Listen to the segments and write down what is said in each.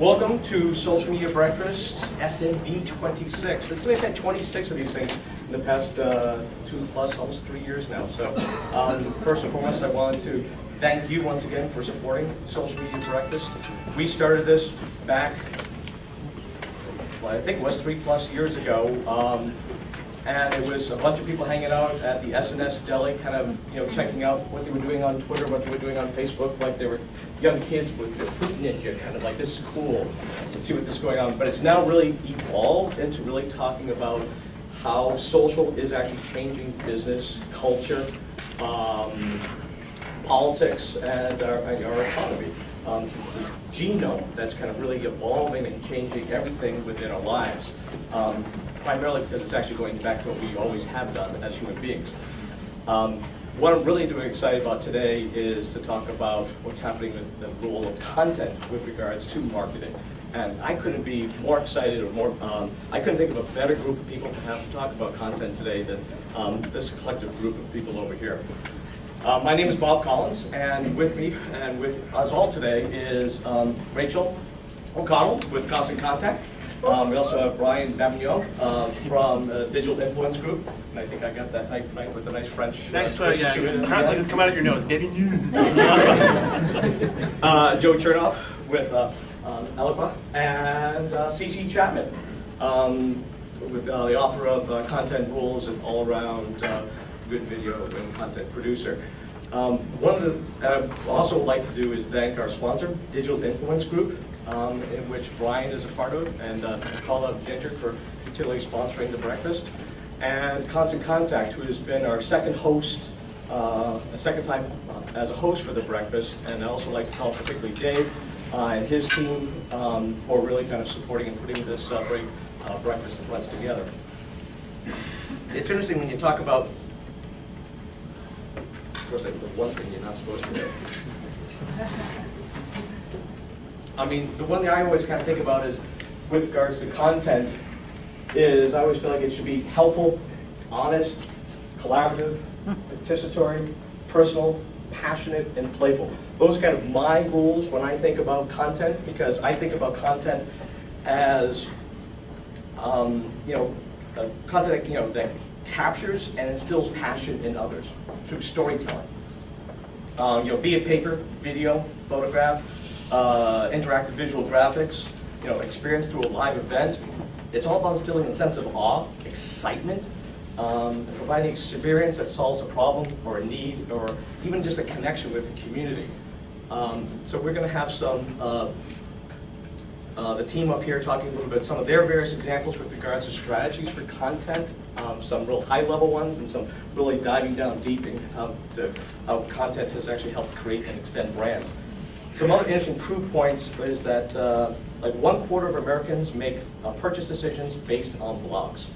Welcome to Social Media Breakfast, SMB 26. We've had 26 of these things in the past 2 plus, almost 3 years now. So first and foremost, I wanted to thank you once again for supporting Social Media Breakfast. We started this back, well, I think it was 3 plus years ago. And it was a bunch of people hanging out at the S&S Deli, kind of, checking out what they were doing on Twitter, what they were doing on Facebook, like they were young kids with their Fruit Ninja, kind of like, this is cool, let's see what this is going on. But it's now really evolved into really talking about how social is actually changing business, culture, politics, and our economy. Since the genome that's kind of really evolving and changing everything within our lives. Primarily because it's actually going back to what we always have done as human beings. What I'm really excited about today is to talk about what's happening with the role of content with regards to marketing. And I couldn't be more excited or more, I couldn't think of a better group of people to have to talk about content today than this collective group of people over here. My name is Bob Collins, and with me and with us all today is Rachel O'Connell with Constant Contact. We also have Brian Babignon from Digital Influence Group, and I think I got that right with a nice French. Nice, yeah. Currently, come out of your nose, baby. Joe Chernoff with Eloqua, and CC Chapman with the author of Content Rules and all-around good video and content producer. One of the I'd also like to do is thank our sponsor, Digital Influence Group, in which Brian is a part of, and Paula Ginger for continually sponsoring the breakfast, and Constant Contact, who has been our second host, a second time as a host for the breakfast, and I also like to call particularly Dave and his team for really kind of supporting and putting this great breakfast and lunch together. It's interesting when you talk about, of course, like the one thing you're not supposed to do. I mean, the one thing I always kind of think about is, with regards to content, is I always feel like it should be helpful, honest, collaborative, participatory, personal, passionate, and playful. Those are kind of my rules when I think about content, because I think about content as, content that captures and instills passion in others through storytelling. Be it paper, video, photograph, interactive visual graphics, experience through a live event. It's all about instilling a sense of awe, excitement, and providing experience that solves a problem or a need or even just a connection with the community. So we're going to have some, the team up here talking a little bit, some of their various examples with regards to strategies for content, some real high-level ones and some really diving down deep in how content has actually helped create and extend brands. Some other interesting proof points is that like 1/4 of Americans make purchase decisions based on blogs.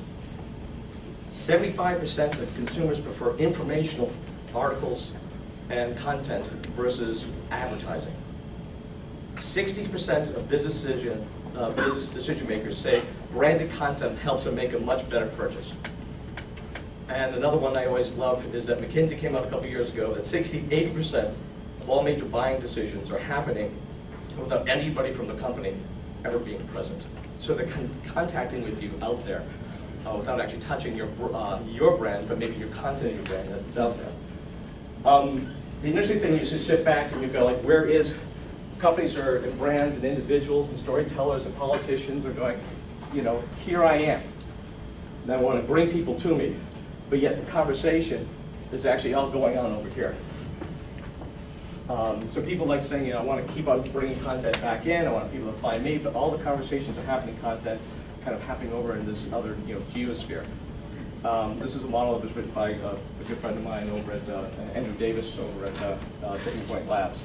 75% of consumers prefer informational articles and content versus advertising. 60% of business decision makers say branded content helps them make a much better purchase. And another one I always love is that McKinsey came out a couple years ago that 80% of all major buying decisions are happening without anybody from the company ever being present. So they're contacting with you out there without actually touching your brand, but maybe your content of your brand as it's out there. The interesting thing is to sit back and you go like, where is companies or and brands and individuals and storytellers and politicians are going, here I am. And I want to bring people to me, but yet the conversation is actually all going on over here. So people like saying, I want to keep on bringing content back in, I want people to find me, but all the conversations are happening, content kind of happening over in this other geosphere. This is a model that was written by a good friend of mine over at Andrew Davis over at Tipping Point Labs.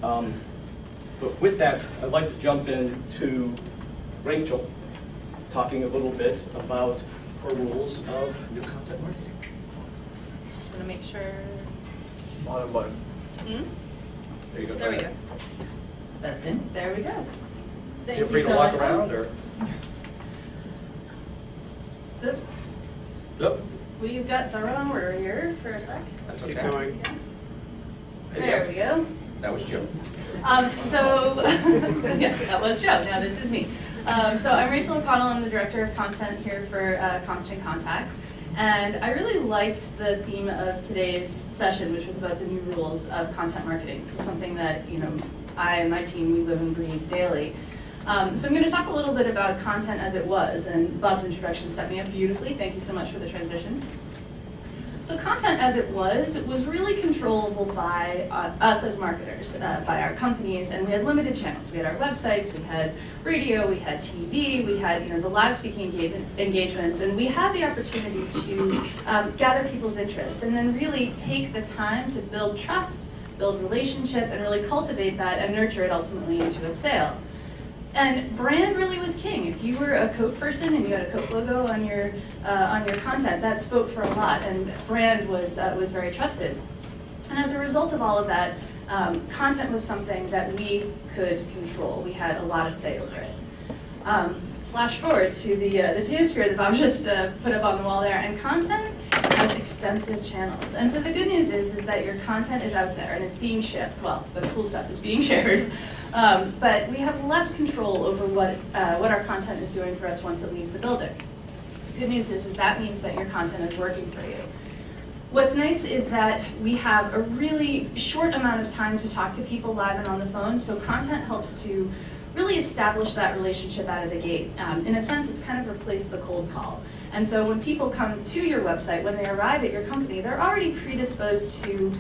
But with that, I'd like to jump into Rachel, talking a little bit about her rules of new content marketing. Just want to make sure. Bottom button. There you go. There we go. Best in. There we go. Thank Feel free you to so walk much. around or. Oop. Yep. We've got the wrong order here for a sec. That's Keep okay. going. There we go. That was Joe. Yeah, that was Joe. Now this is me. So I'm Rachel O'Connell. I'm the director of content here for Constant Contact. And I really liked the theme of today's session, which was about the new rules of content marketing. This is something that I and my team, we live and breathe daily. So I'm going to talk a little bit about content as it was, and Bob's introduction set me up beautifully. Thank you so much for the transition. So content as it was really controllable by us as marketers, by our companies, and we had limited channels. We had our websites, we had radio, we had TV, we had the live speaking engagements, and we had the opportunity to gather people's interest and then really take the time to build trust, build relationship, and really cultivate that and nurture it ultimately into a sale. And brand really was king. If you were a Coke person and you had a Coke logo on your content, that spoke for a lot, and brand was very trusted. And as a result of all of that, content was something that we could control. We had a lot of say over it. Flash forward to the data sphere that Bob just put up on the wall there, and content has extensive channels. And so the good news is that your content is out there and it's being shipped. Well, the cool stuff is being shared. But we have less control over what our content is doing for us once it leaves the building. The good news is that means that your content is working for you. What's nice is that we have a really short amount of time to talk to people live and on the phone, so content helps to really establish that relationship out of the gate. In a sense, it's kind of replaced the cold call. And so when people come to your website, when they arrive at your company, they're already predisposed to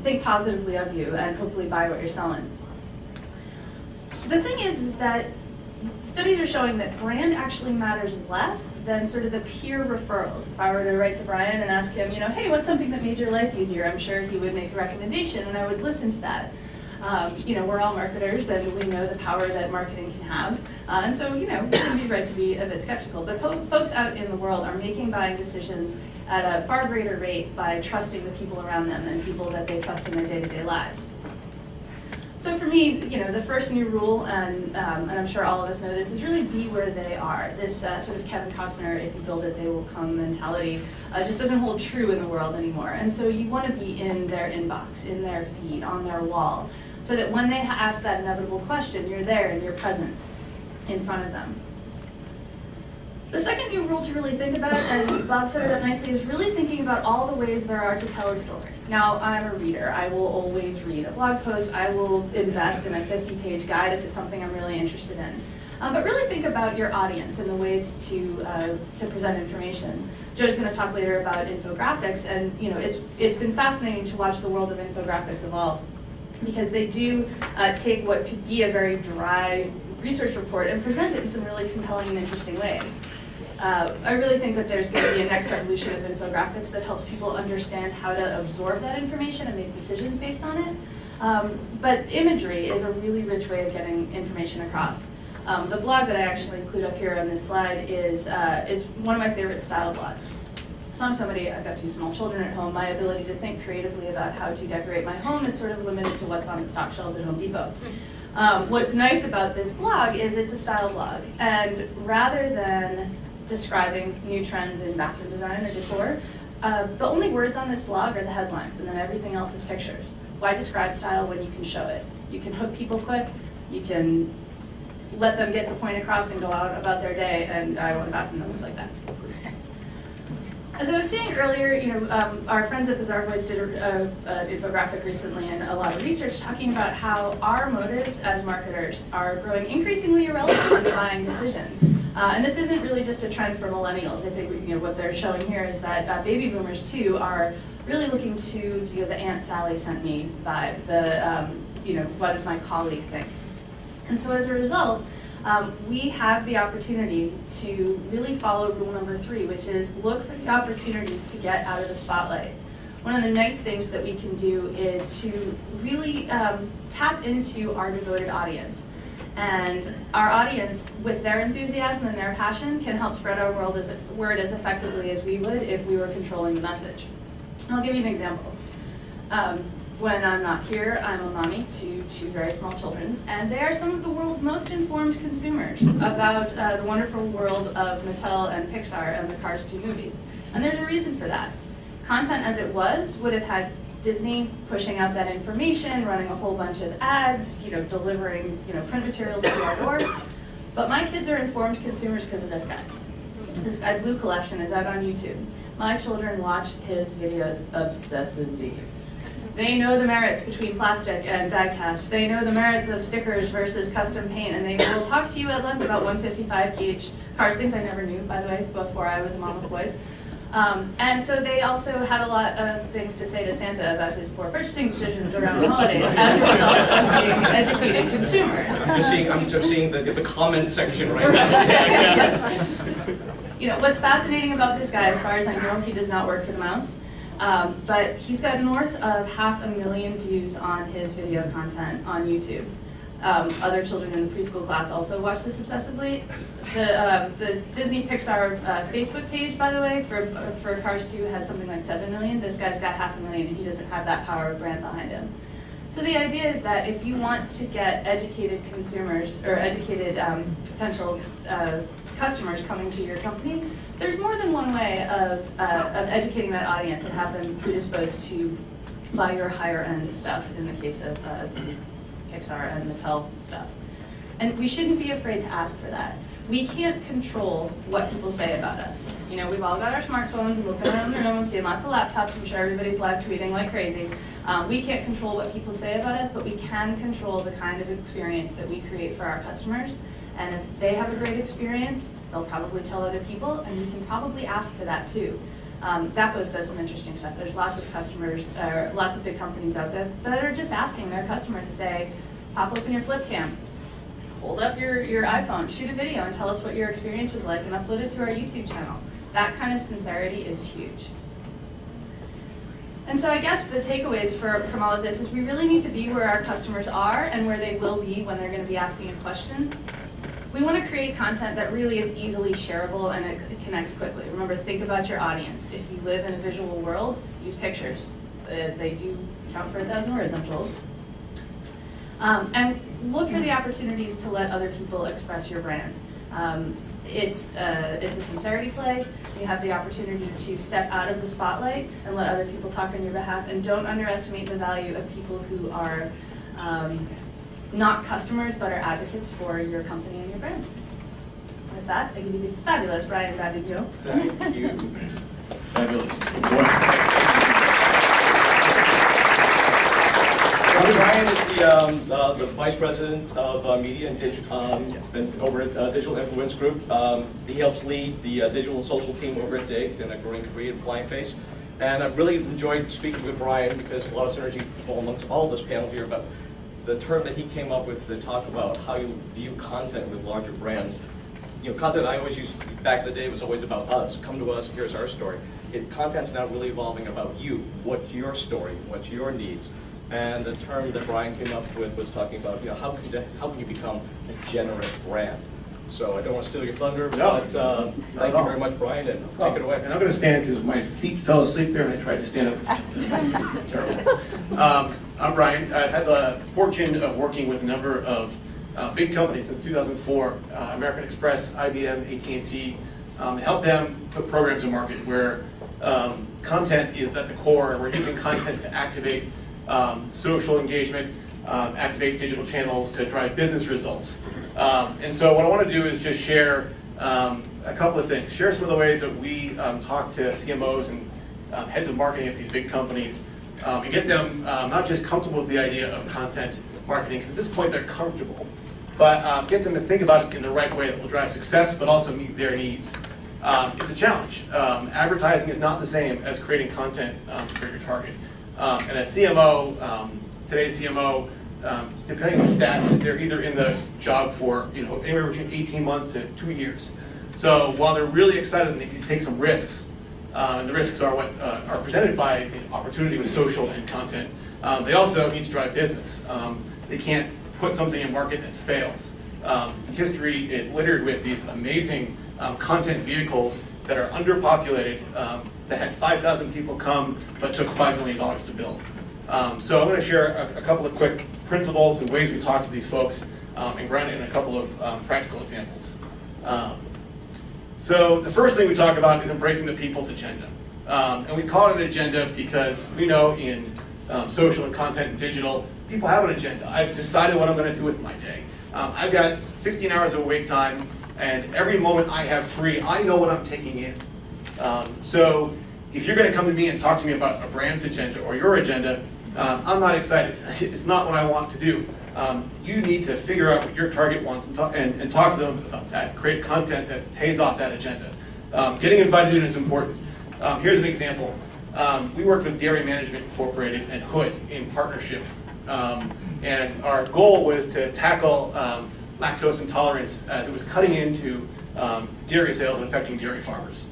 think positively of you and hopefully buy what you're selling. The thing is that studies are showing that brand actually matters less than sort of the peer referrals. If I were to write to Brian and ask him, hey, what's something that made your life easier? I'm sure he would make a recommendation and I would listen to that. We're all marketers and we know the power that marketing can have. And so, we can be right to be a bit skeptical. But folks out in the world are making buying decisions at a far greater rate by trusting the people around them than people that they trust in their day-to-day lives. So for me, the first new rule, and I'm sure all of us know this, is really be where they are. This sort of Kevin Costner, if you build it, they will come mentality just doesn't hold true in the world anymore. And so you want to be in their inbox, in their feed, on their wall, so that when they ask that inevitable question, you're there and you're present in front of them. The second new rule to really think about, and Bob set it up nicely, is really thinking about all the ways there are to tell a story. Now, I'm a reader. I will always read a blog post. I will invest in a 50-page guide if it's something I'm really interested in. But really think about your audience and the ways to present information. Joe's going to talk later about infographics, and it's been fascinating to watch the world of infographics evolve, because they do take what could be a very dry research report and present it in some really compelling and interesting ways. I really think that there's going to be a next evolution of infographics that helps people understand how to absorb that information and make decisions based on it. But imagery is a really rich way of getting information across. The blog that I actually include up here on this slide is one of my favorite style blogs. So I'm somebody, I've got 2 small children at home. My ability to think creatively about how to decorate my home is sort of limited to what's on the stock shelves at Home Depot. What's nice about this blog is it's a style blog, and rather than describing new trends in bathroom design or decor, the only words on this blog are the headlines, and then everything else is pictures. Why describe style when you can show it? You can hook people quick, you can let them get the point across and go out about their day, and I want a bathroom that looks like that. As I was saying earlier, our friends at Bizarre Voice did an infographic recently and a lot of research talking about how our motives as marketers are growing increasingly irrelevant in the buying decision. And this isn't really just a trend for millennials. I think what they're showing here is that baby boomers too are really looking to the Aunt Sally sent me vibe, the what does my colleague think? And so as a result, we have the opportunity to really follow rule number 3, which is look for the opportunities to get out of the spotlight. One of the nice things that we can do is to really tap into our devoted audience. And our audience, with their enthusiasm and their passion, can help spread our word as effectively as we would if we were controlling the message. And I'll give you an example. When I'm not here, I'm a mommy to 2 very small children, and they are some of the world's most informed consumers about the wonderful world of Mattel and Pixar and the Cars 2 movies. And there's a reason for that. Content as it was would have had Disney pushing out that information, running a whole bunch of ads, delivering, print materials to our door. But my kids are informed consumers because of this guy. This guy, Blue Collection, is out on YouTube. My children watch his videos obsessively. They know the merits between plastic and die-cast. They know the merits of stickers versus custom paint, and they will talk to you at length about 155 gauge cars, things I never knew, by the way, before I was a mom of boys. And so they also had a lot of things to say to Santa about his poor purchasing decisions around the holidays as a result of being educated consumers. I'm just seeing the comment section right now. Yes. What's fascinating about this guy, as far as I know, he does not work for the mouse. But he's got north of 500,000 views on his video content on YouTube. Other children in the preschool class also watch this obsessively. The Disney Pixar Facebook page, by the way, for Cars 2 has something like 7 million. This guy's got 500,000, and he doesn't have that power of brand behind him. So the idea is that if you want to get educated consumers or educated potential customers coming to your company, there's more than one way of educating that audience and have them predisposed to buy your higher end stuff in the case of Pixar and Mattel stuff. And we shouldn't be afraid to ask for that. We can't control what people say about us. We've all got our smartphones and look around the room, seeing lots of laptops. I'm sure everybody's live tweeting like crazy. We can't control what people say about us, but we can control the kind of experience that we create for our customers. And if they have a great experience, they'll probably tell other people, and you can probably ask for that too. Zappos does some interesting stuff. There's lots of customers, lots of big companies out there that are just asking their customer to say, pop open your flip cam, hold up your iPhone, shoot a video and tell us what your experience was like and upload it to our YouTube channel. That kind of sincerity is huge. And so I guess the takeaways from all of this is we really need to be where our customers are and where they will be when they're going to be asking a question. We want to create content that really is easily shareable and it connects quickly. Remember, think about your audience. If you live in a visual world, use pictures. They do count for 1,000 words, I'm told. And look for the opportunities to let other people express your brand. It's a sincerity play. You have the opportunity to step out of the spotlight and let other people talk on your behalf. And don't underestimate the value of people who are not customers, but are advocates for your company and your brand. With that, I give you the fabulous Brian Babigno. Thank you. Fabulous. Brian is the Vice President of Media and over at Digital Influence Group. He helps lead the digital and social team over at DIG and a growing creative client base. And I've really enjoyed speaking with Brian because a lot of synergy amongst all this panel here about the term that he came up with to talk about how you view content with larger brands. Content I always used back in the day was always about us. Come to us, here's our story. Content's now really evolving about you. What's your story? What's your needs? And the term that Brian came up with was talking about, how can you become a generous brand? So I don't want to steal your thunder, but thank you very much, Brian, and take it away. And I'm going to stand because my feet fell asleep there and I tried to stand up. Terrible. I'm Brian. I've had the fortune of working with a number of big companies since 2004, American Express, IBM, AT&T, help them put programs in market where content is at the core, and we're using content to activate social engagement, activate digital channels to drive business results. And so what I want to do is just share a couple of things. Share some of the ways that we talk to CMOs and heads of marketing at these big companies and get them not just comfortable with the idea of content marketing, because at this point they're comfortable, but get them to think about it in the right way that will drive success but also meet their needs. It's a challenge. Advertising is not the same as creating content for your target. And a CMO, today's CMO, depending on the stats, they're either in the job for anywhere between 18 months to 2 years. So while they're really excited and they can take some risks, and the risks are what are presented by the opportunity with social and content, they also need to drive business. They can't put something in market that fails. History is littered with these amazing content vehicles that are underpopulated, that had 5,000 people come, but took $5 million to build. So I'm going to share a couple of quick principles and ways we talk to these folks and ground it in a couple of practical examples. So the first thing we talk about is embracing the people's agenda. And we call it an agenda because we know in social and content and digital. People have an agenda. I've decided what I'm going to do with my day. I've got 16 hours of awake time, and every moment I have free, I know what I'm taking in. So if you're going to come to me and talk to me about a brand's agenda or your agenda, I'm not excited. It's not what I want to do. You need to figure out what your target wants and talk to them about that. Create content that pays off that agenda. Getting invited in is important. Here's an example. We worked with Dairy Management Incorporated and Hood in partnership. And our goal was to tackle lactose intolerance as it was cutting into dairy sales and affecting dairy farmers.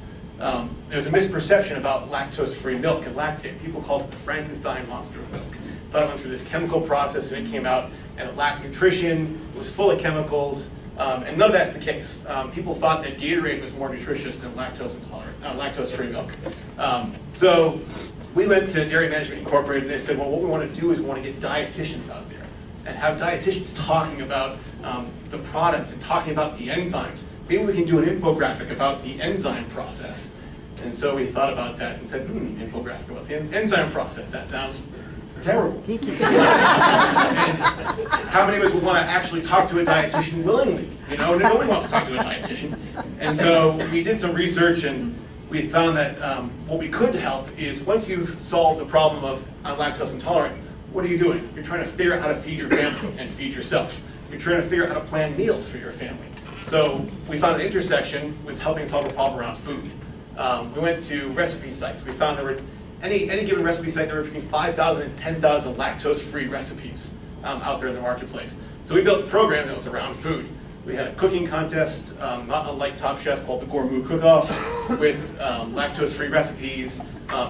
There's a misperception about lactose-free milk and lactate. People called it the Frankenstein monster of milk. Thought it went through this chemical process and it came out and it lacked nutrition, it was full of chemicals, and none of that's the case. People thought that Gatorade was more nutritious than lactose-free milk. So we went to Dairy Management Incorporated and they said, well, what we want to do is we want to get dietitians out there and have dietitians talking about the product and talking about the enzymes. Maybe we can do an infographic about the enzyme process. And so we thought about that and said, infographic about the enzyme process, that sounds terrible. And how many of us would want to actually talk to a dietitian willingly? You know, nobody wants to talk to a dietitian. And so we did some research and we found that what we could help is once you've solved the problem of lactose intolerant, what are you doing? You're trying to figure out how to feed your family and feed yourself. You're trying to figure out how to plan meals for your family. So we found an intersection with helping solve a problem around food. We went to recipe sites. We found there were, any given recipe site, there were between 5,000 and 10,000 lactose-free recipes out there in the marketplace. So we built a program that was around food. We had a cooking contest, not unlike Top Chef, called the Gourmet Cook-Off, with lactose-free recipes.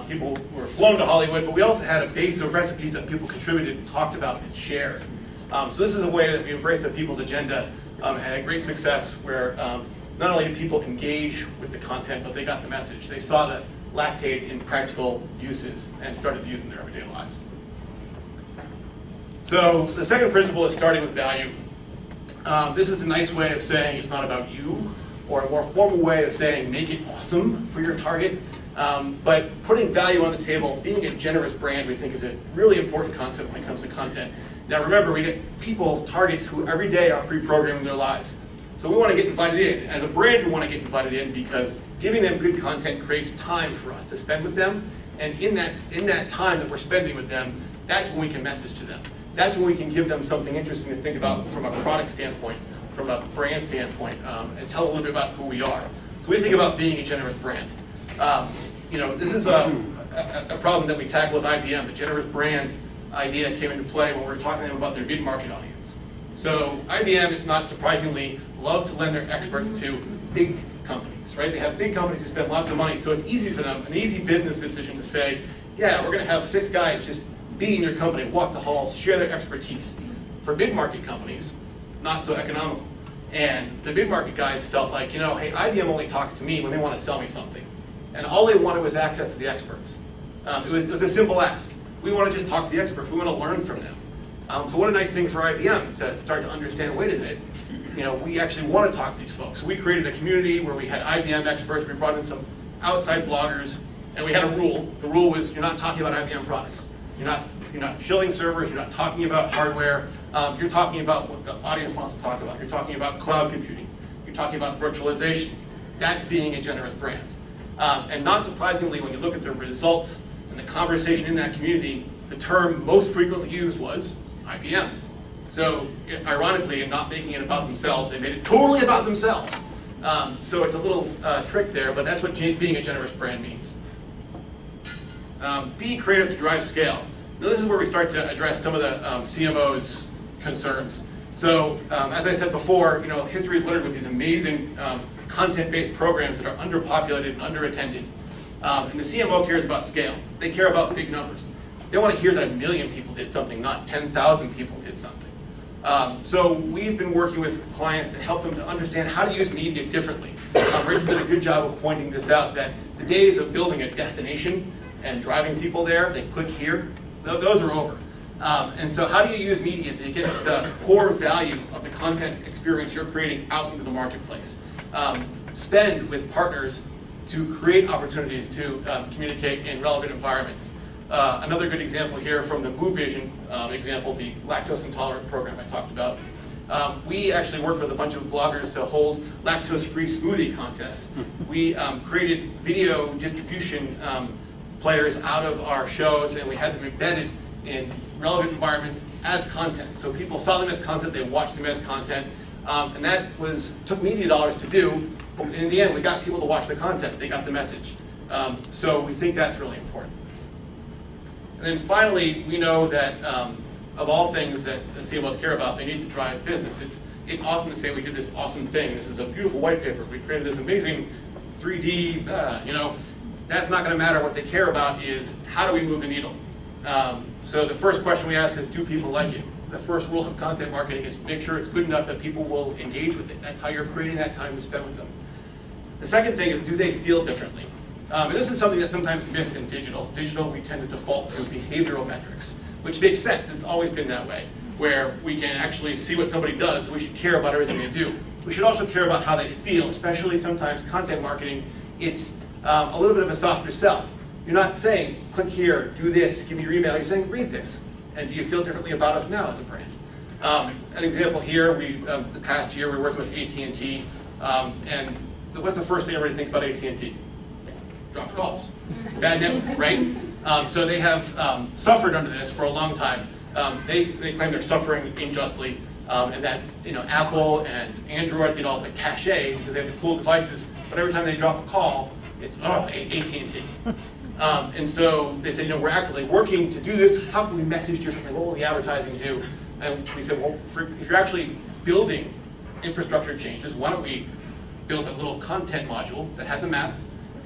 People were flown to Hollywood, but we also had a base of recipes that people contributed and talked about and shared. So this is a way that we embraced the people's agenda and had great success where not only did people engage with the content, but they got the message. They saw the lactate in practical uses and started to use in their everyday lives. So the second principle is starting with value. This is a nice way of saying it's not about you, or a more formal way of saying make it awesome for your target. But putting value on the table, being a generous brand, we think is a really important concept when it comes to content. Now remember, we get people, targets, who every day are pre-programming their lives. So we want to get invited in. As a brand, we want to get invited in because giving them good content creates time for us to spend with them. And in that time that we're spending with them, that's when we can message to them. That's when we can give them something interesting to think about from a product standpoint, from a brand standpoint, and tell a little bit about who we are. So we think about being a generous brand. You know, this is a problem that we tackle with IBM. The generous brand idea came into play when we were talking to them about their mid-market audience. So IBM, not surprisingly, loves to lend their experts to big companies, right? They have big companies who spend lots of money, so it's easy for them, an easy business decision to say, yeah, we're going to have 6 guys just be in your company, walk the halls, share their expertise. For mid-market companies, not so economical. And the mid-market guys felt like, you know, hey, IBM only talks to me when they want to sell me something. And all they wanted was access to the experts. It was a simple ask. We want to just talk to the experts. We want to learn from them. So what a nice thing for IBM to start to understand, wait a minute, you know, we actually want to talk to these folks. So we created a community where we had IBM experts, we brought in some outside bloggers, and we had a rule. The rule was you're not talking about IBM products. You're not shilling servers, you're not talking about hardware, you're talking about what the audience wants to talk about. You're talking about cloud computing. You're talking about virtualization. That's being a generous brand. And not surprisingly, when you look at the results and the conversation in that community, the term most frequently used was IBM. So ironically, in not making it about themselves, they made it totally about themselves. So it's a little trick there, but that's what being a generous brand means. Be creative to drive scale. Now this is where we start to address some of the CMO's concerns. So as I said before, you know, history is littered with these amazing content-based programs that are underpopulated and underattended. And the CMO cares about scale. They care about big numbers. They want to hear that 1 million people did something, not 10,000 people did something. So we've been working with clients to help them to understand how to use media differently. Rich did a good job of pointing this out, that the days of building a destination and driving people there, they click here, those are over. And so how do you use media to get the core value of the content experience you're creating out into the marketplace? Spend with partners to create opportunities to communicate in relevant environments. Another good example here from the Move Vision example, the lactose intolerant program I talked about. We actually worked with a bunch of bloggers to hold lactose-free smoothie contests. We created video distribution players out of our shows, and we had them embedded in relevant environments as content. So people saw them as content, they watched them as content, and that took media dollars to do, but in the end we got people to watch the content, they got the message. So we think that's really important. And then finally, we know that of all things that CMOs care about, they need to drive business. It's awesome to say we did this awesome thing. This is a beautiful white paper. We created this amazing 3D, that's not going to matter. What they care about is how do we move the needle. So the first question we ask is, do people like it? The first rule of content marketing is make sure it's good enough that people will engage with it. That's how you're creating that time to spend with them. The second thing is, do they feel differently? And this is something that's sometimes missed in digital. Digital, we tend to default to behavioral metrics, which makes sense. It's always been that way, where we can actually see what somebody does, so we should care about everything they do. We should also care about how they feel, especially sometimes content marketing. It's a little bit of a softer sell. You're not saying, click here, do this, give me your email. You're saying, read this. And do you feel differently about us now as a brand? An example here, the past year we worked with AT&T, and what's the first thing everybody thinks about AT&T? Dropped calls. Bad network, right? So they have suffered under this for a long time. They claim they're suffering unjustly, and that Apple and Android get all the cachet because they have the cool devices, but every time they drop a call, it's AT&T. And so they said, we're actively working to do this. How can we message differently? What will the advertising do? And we said, well, if you're actually building infrastructure changes, why don't we build a little content module that has a map,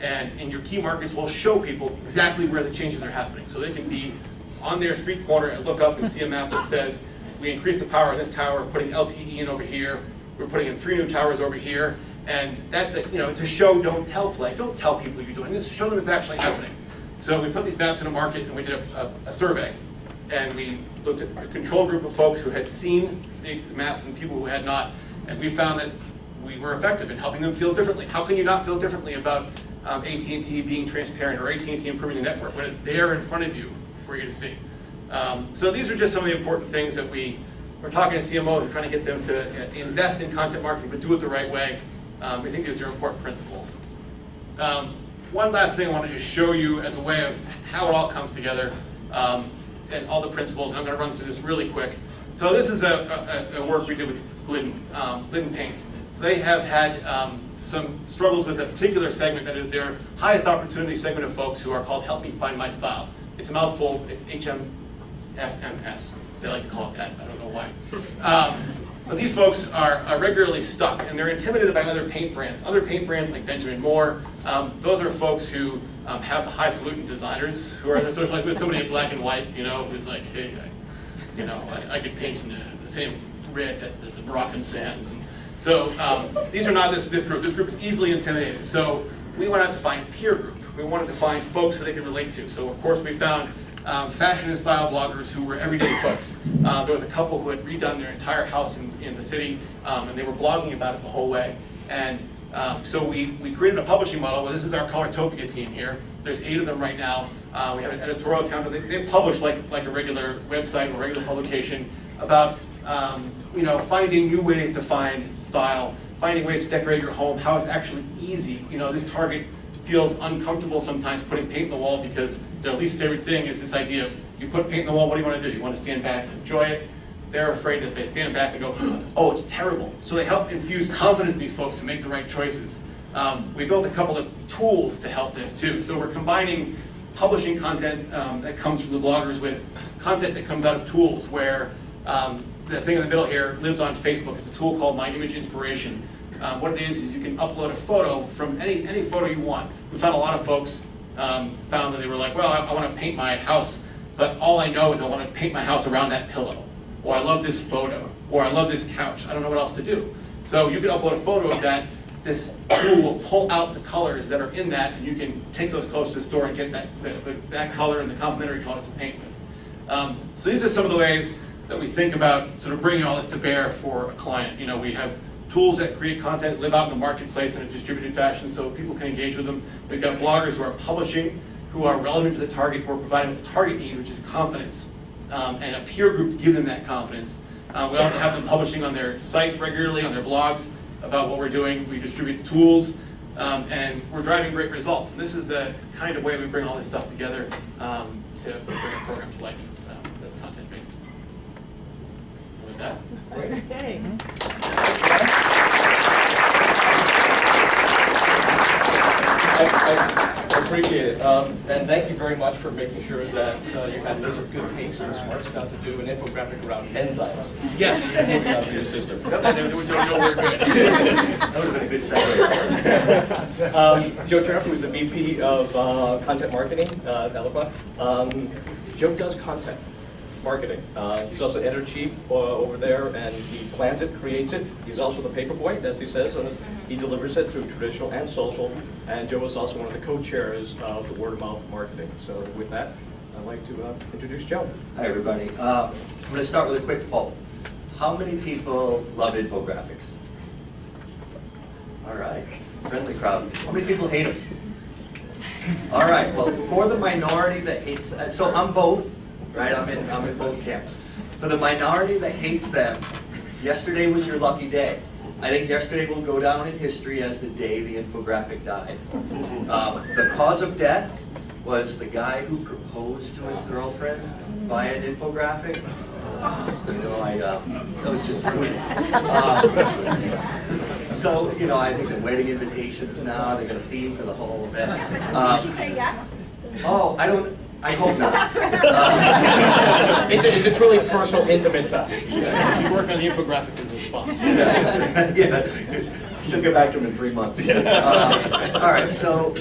and in your key markets we'll show people exactly where the changes are happening. So they can be on their street corner and look up and see a map that says, we increased the power in this tower, putting LTE in over here, we're putting in 3 new towers over here, and that's it's a show, don't tell play. Don't tell people you're doing this, show them it's actually happening. So we put these maps in a market and we did a survey. And we looked at a control group of folks who had seen the maps and people who had not. And we found that we were effective in helping them feel differently. How can you not feel differently about AT&T being transparent or AT&T improving the network when it's there in front of you for you to see? So these are just some of the important things that we're talking to CMOs. We're trying to get them to invest in content marketing, but do it the right way. We think these are important principles. One last thing I want to just show you as a way of how it all comes together, and all the principles, and I'm going to run through this really quick. So this is a work we did with Glidden Paints. So they have had some struggles with a particular segment that is their highest opportunity segment of folks who are called Help Me Find My Style. It's a mouthful, it's HMFMS. They like to call it that, I don't know why. But these folks are regularly stuck, and they're intimidated by other paint brands. Other paint brands like Benjamin Moore, those are folks who have the highfalutin designers who are in their social life with somebody in black and white, who's like, hey, I could paint in the same red as the Moroccan sands. And so these are not this group. This group is easily intimidated. So we went out to find a peer group. We wanted to find folks who they could relate to. So of course we found fashion and style bloggers who were everyday folks. There was a couple who had redone their entire house in the city, and they were blogging about it the whole way. And so we created a publishing model. Well, this is our Colortopia team here. There's 8 of them right now. We have an editorial account. They publish like a regular website or regular publication about finding new ways to find style, finding ways to decorate your home, how it's actually easy. This target feels uncomfortable sometimes putting paint in the wall because their least favorite thing is this idea of, you put paint in the wall, what do you want to do? You want to stand back and enjoy it? They're afraid that they stand back and go, oh, it's terrible. So they help infuse confidence in these folks to make the right choices. We built a couple of tools to help this too. So we're combining publishing content that comes from the bloggers with content that comes out of tools where the thing in the middle here lives on Facebook. It's a tool called My Image Inspiration. What it is you can upload a photo from any photo you want. We found a lot of folks found that they were like, well, I want to paint my house, but all I know is I want to paint my house around that pillow. Or I love this photo. Or I love this couch. I don't know what else to do. So you can upload a photo of that. This tool will pull out the colors that are in that, and you can take those close to the store and get that color and the complementary colors to paint with. So these are some of the ways that we think about sort of bringing all this to bear for a client. We have tools that create content, live out in the marketplace in a distributed fashion so people can engage with them. We've got bloggers who are publishing who are relevant to the target, who are providing what the target needs, which is confidence, and a peer group to give them that confidence. We also have them publishing on their sites regularly, on their blogs, about what we're doing. We distribute tools, and we're driving great results. And this is the kind of way we bring all this stuff together to bring a program to life that's content-based. And with that, Okay. I appreciate it, and thank you very much for making sure that you had this good taste and smart stuff to do an infographic around enzymes. yes. For your system. There was no word good. That would have been a good segue. Joe Turner, who's the VP of Content Marketing at Eloqua. Joe does content marketing. He's also editor-chief over there, and he plans it, creates it. He's also the paper boy, as he says, and he delivers it through traditional and social. And Joe is also one of the co-chairs of the word-of-mouth marketing. So with that, I'd like to introduce Joe. Hi, everybody. I'm going to start with a quick poll. How many people love infographics? All right, friendly crowd. How many people hate them? All right, well, for the minority that hates, so I'm both, right? I'm in both camps. For the minority that hates them, yesterday was your lucky day. I think yesterday will go down in history as the day the infographic died. The cause of death was the guy who proposed to his girlfriend via an infographic. You know, that was just brilliant. So, you know, I think the wedding invitations now, they're going to theme for the whole event. Did she say yes? Oh, I hope not. It's a truly personal, intimate touch. You work on the infographic in response. Yeah, she'll get back to him in 3 months. All right, so,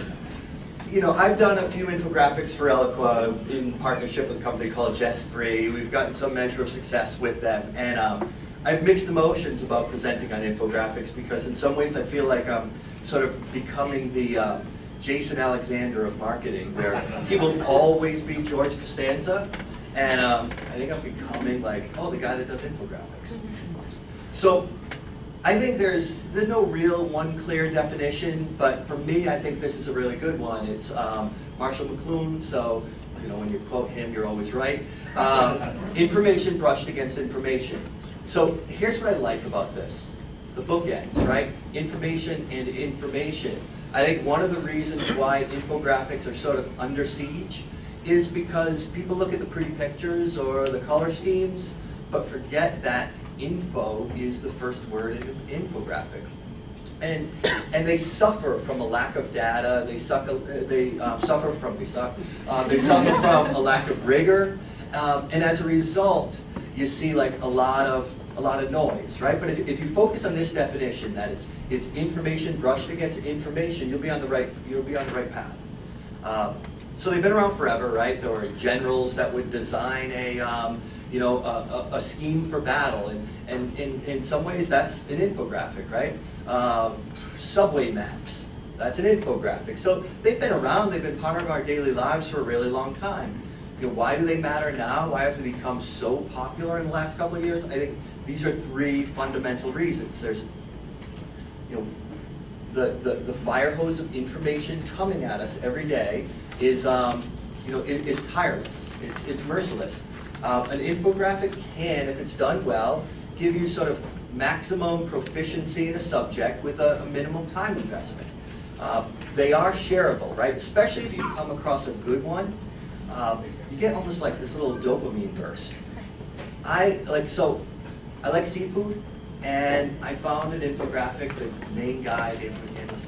you know, I've done a few infographics for Eloqua in partnership with a company called Just3. We've gotten some measure of success with them, and I have mixed emotions about presenting on infographics because in some ways I feel like I'm sort of becoming the Jason Alexander of marketing, where he will always be George Costanza, and I think I'm becoming like, oh, the guy that does infographics. So I think there's no real one clear definition, but for me, I think this is a really good one. It's Marshall McLuhan, so you know when you quote him, you're always right. Information brushed against information. So here's what I like about this: the bookends, right? Information and information. I think one of the reasons why infographics are sort of under siege is because people look at the pretty pictures or the color schemes, but forget that info is the first word in an infographic. And they suffer from a lack of data. They suffer from a lack of rigor, and as a result, you see like a lot of noise, right? But if you focus on this definition, that it's information brushed against information, you'll be on the right path. So they've been around forever, right? There were generals that would design a scheme for battle, and in some ways that's an infographic, right? Subway maps, that's an infographic. So they've been around, they've been part of our daily lives for a really long time. You know, why do they matter now? Why have they become so popular in the last couple of years? I think these are three fundamental reasons. There's, you know, the fire hose of information coming at us every day is tireless. It's merciless. An infographic can, if it's done well, give you sort of maximum proficiency in a subject with a minimum time investment. They are shareable, right? Especially if you come across a good one, you get almost like this little dopamine burst. I like seafood, and I found an infographic, the main guy, David McCandless,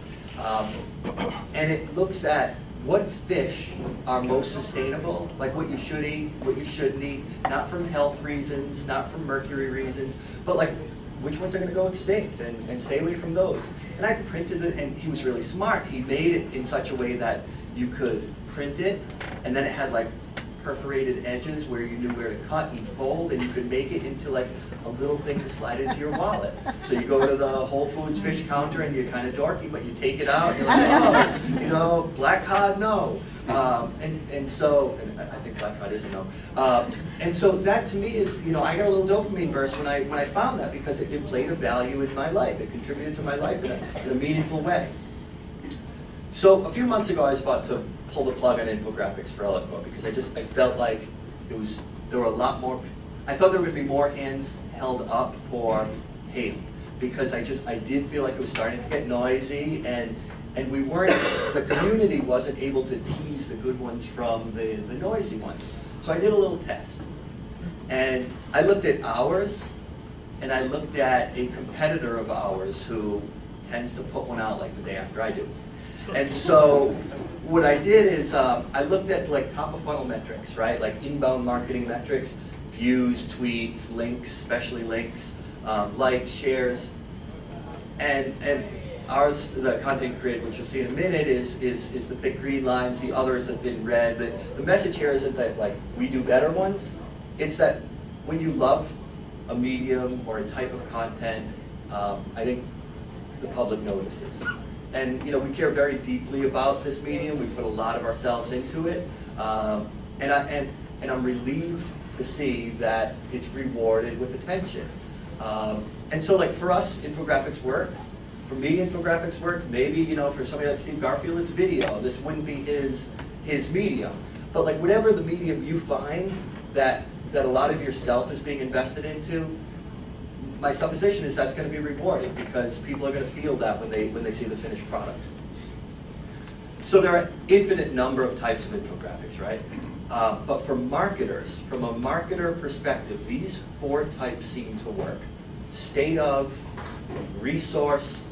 and it looks at what fish are most sustainable, like what you should eat, what you shouldn't eat, not from health reasons, not from mercury reasons, but like which ones are going to go extinct, and stay away from those. And I printed it, and he was really smart. He made it in such a way that you could print it, and then it had like perforated edges where you knew where to cut and fold, and you could make it into like a little thing to slide into your wallet. So you go to the Whole Foods fish counter and you're kind of dorky, but you take it out and you're like, oh, you know, black cod, no. And so I think black cod is a no. And so that to me is, you know, I got a little dopamine burst when I found that, because it played a value in my life. It contributed to my life in a meaningful way. So a few months ago, I was about to pull the plug on infographics for Eloqua because I felt like there were a lot more. I thought there would be more hands held up for Haley because I did feel like it was starting to get noisy and we weren't, the community wasn't able to tease the good ones from the noisy ones. So I did a little test. And I looked at ours, and I looked at a competitor of ours who tends to put one out like the day after I do. And so what I did is I looked at like top of funnel metrics, right? Like inbound marketing metrics, views, tweets, links, especially links, likes, shares, and ours, the content created, which you'll see in a minute, is the thick green lines. The others have been red. The message here isn't that like we do better ones. It's that when you love a medium or a type of content, I think the public notices. And we care very deeply about this medium. We put a lot of ourselves into it, and I'm relieved to see that it's rewarded with attention. And so, like for us, infographics work. For me, infographics work. Maybe for somebody like Steve Garfield, it's video. This wouldn't be his medium. But like whatever the medium you find that a lot of yourself is being invested into, my supposition is that's going to be rewarded because people are going to feel that when they see the finished product. So there are an infinite number of types of infographics, right? But for marketers, from a marketer perspective, these 4 types seem to work. State of, resource,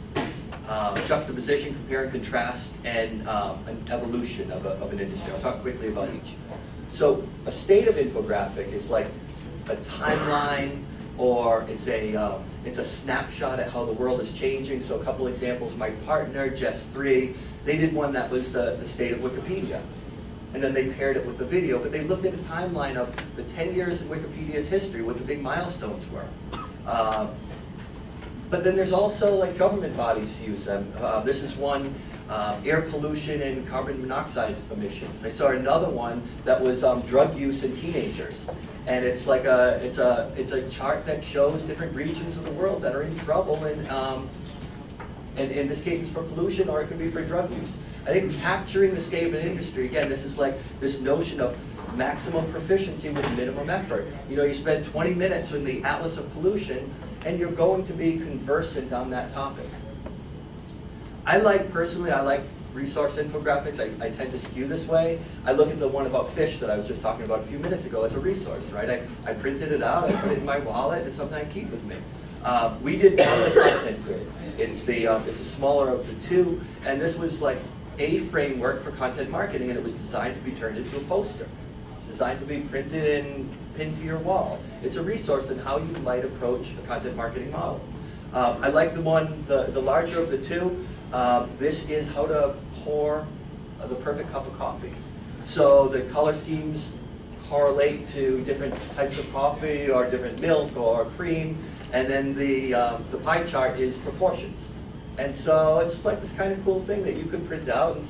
juxtaposition, compare and contrast, and an evolution of an industry. I'll talk quickly about each. So a state of infographic is like a timeline, or it's a snapshot at how the world is changing. So a couple examples, my partner, Jess3, they did one that was the state of Wikipedia. And then they paired it with a video, but they looked at a timeline of the 10 years in Wikipedia's history, what the big milestones were. But then there's also like government bodies use them. This is one, air pollution and carbon monoxide emissions. I saw another one that was drug use in teenagers. And it's like it's a chart that shows different regions of the world that are in trouble, and in this case it's for pollution or it could be for drug use. I think capturing the state of an industry, again, this is like this notion of maximum proficiency with minimum effort. You spend 20 minutes in the Atlas of Pollution and you're going to be conversant on that topic. Personally, I like resource infographics. I tend to skew this way. I look at the one about fish that I was just talking about a few minutes ago as a resource, right? I printed it out, I put it in my wallet, it's something I keep with me. We did one of the content grid. It's a smaller of the 2, and this was like a framework for content marketing, and it was designed to be turned into a poster. It's designed to be printed and pinned to your wall. It's a resource on how you might approach a content marketing model. I like the one, the larger of the 2. This is how to pour the perfect cup of coffee. So the color schemes correlate to different types of coffee or different milk or cream, and then the pie chart is proportions. And so it's like this kind of cool thing that you could print out and,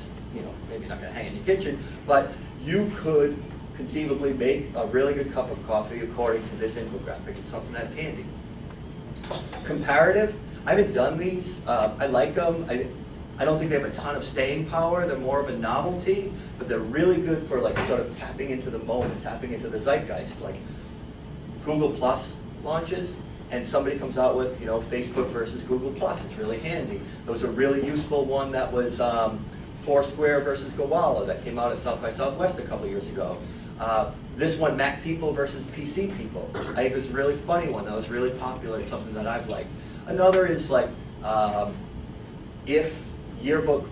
maybe not going to hang in your kitchen, but you could conceivably make a really good cup of coffee according to this infographic. It's something that's handy. Comparative, I haven't done these. I like them. I don't think they have a ton of staying power. They're more of a novelty, but they're really good for like sort of tapping into the moment, tapping into the zeitgeist. Like Google Plus launches, and somebody comes out with Facebook versus Google Plus. It's really handy. There was a really useful one that was Foursquare versus Gowalla that came out at South by Southwest a couple years ago. This one, Mac people versus PC people. I think it was a really funny one that was really popular. It's something that I've liked. Another is like if yearbook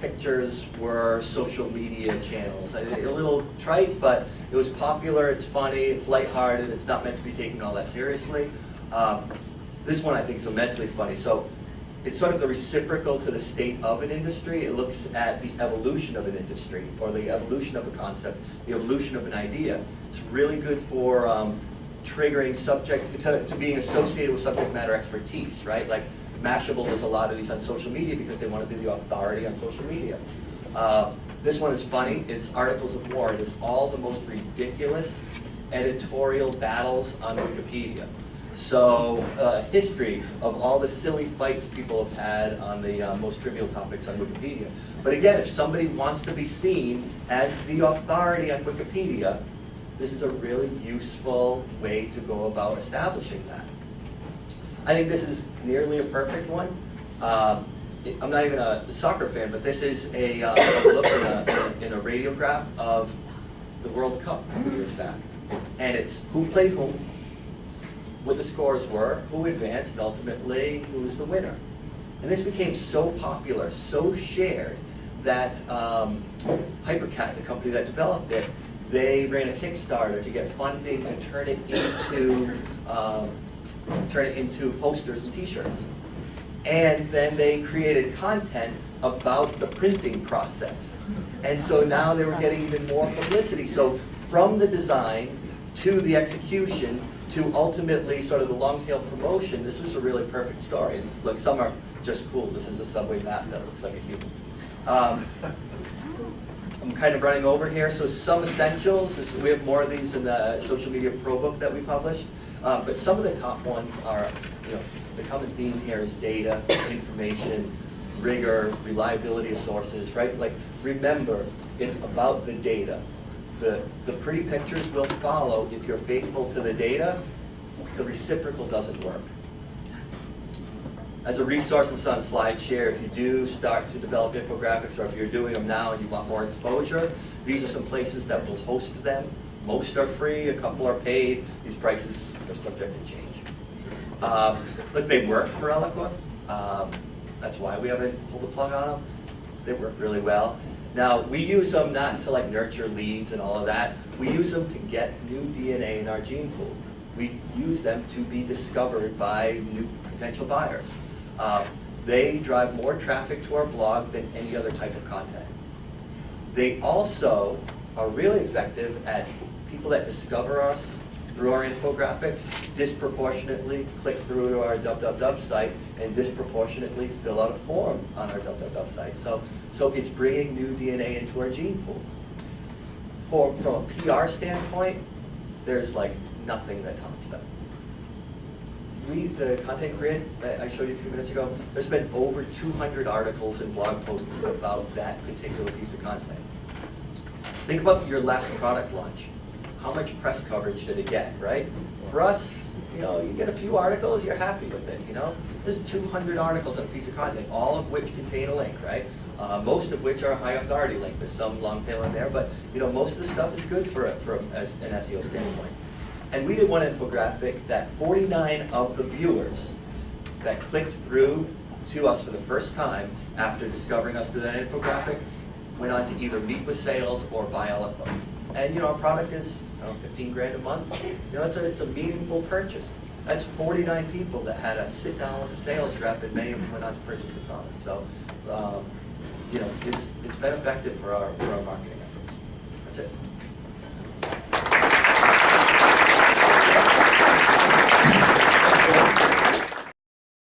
pictures were social media channels. A little trite, but it was popular, it's funny, it's lighthearted, it's not meant to be taken all that seriously. This one I think is immensely funny. So it's sort of the reciprocal to the state of an industry. It looks at the evolution of an industry, or the evolution of a concept, the evolution of an idea. It's really good for triggering subject, to being associated with subject matter expertise, right? Like Mashable does a lot of these on social media because they want to be the authority on social media. This one is funny. It's Articles of War. It is all the most ridiculous editorial battles on Wikipedia. So, history of all the silly fights people have had on the most trivial topics on Wikipedia. But again, if somebody wants to be seen as the authority on Wikipedia, this is a really useful way to go about establishing that. I think this is nearly a perfect one. I'm not even a soccer fan, but this is a look in a radiograph of the World Cup a few years back. And it's who played whom, what the scores were, who advanced, and ultimately who was the winner. And this became so popular, so shared, that Hypercat, the company that developed it, they ran a Kickstarter to get funding to turn it into posters and T-shirts. And then they created content about the printing process. And so now they were getting even more publicity. So from the design to the execution to ultimately sort of the long tail promotion, this was a really perfect story. Look, some are just cool. This is a subway map that looks like a human. I'm kind of running over here, so some essentials. We have more of these in the social media pro book that we published. But some of the top ones are, the common theme here is data, information, rigor, reliability of sources, right? Like, remember, it's about the data. The pretty pictures will follow if you're faithful to the data. The reciprocal doesn't work. As a resource, it's on SlideShare. If you do start to develop infographics, or if you're doing them now and you want more exposure, these are some places that will host them. Most are free, a couple are paid. These prices are subject to change. But they work for Eloqua. That's why we haven't pulled the plug on them. They work really well. Now, we use them not to like nurture leads and all of that. We use them to get new DNA in our gene pool. We use them to be discovered by new potential buyers. They drive more traffic to our blog than any other type of content. They also are really effective at people that discover us through our infographics, disproportionately click through to our www site and disproportionately fill out a form on our www site. So it's bringing new DNA into our gene pool. From a PR standpoint, there's like nothing that tops that. The content grid that I showed you a few minutes ago, there's been over 200 articles and blog posts about that particular piece of content. Think about your last product launch. How much press coverage did it get, right? For us, you get a few articles, you're happy with it, There's 200 articles on a piece of content, all of which contain a link, right? Most of which are a high authority link. There's some long tail in there, but most of the stuff is good for an SEO standpoint. And we did one infographic that 49 of the viewers that clicked through to us for the first time after discovering us through that infographic went on to either meet with sales or buy Eloqua. And our product is 15 grand a month. It's a meaningful purchase. That's 49 people that had to sit down with a sales rep, and many of them went on to purchase the product. So, it's been effective for our marketing efforts. That's it.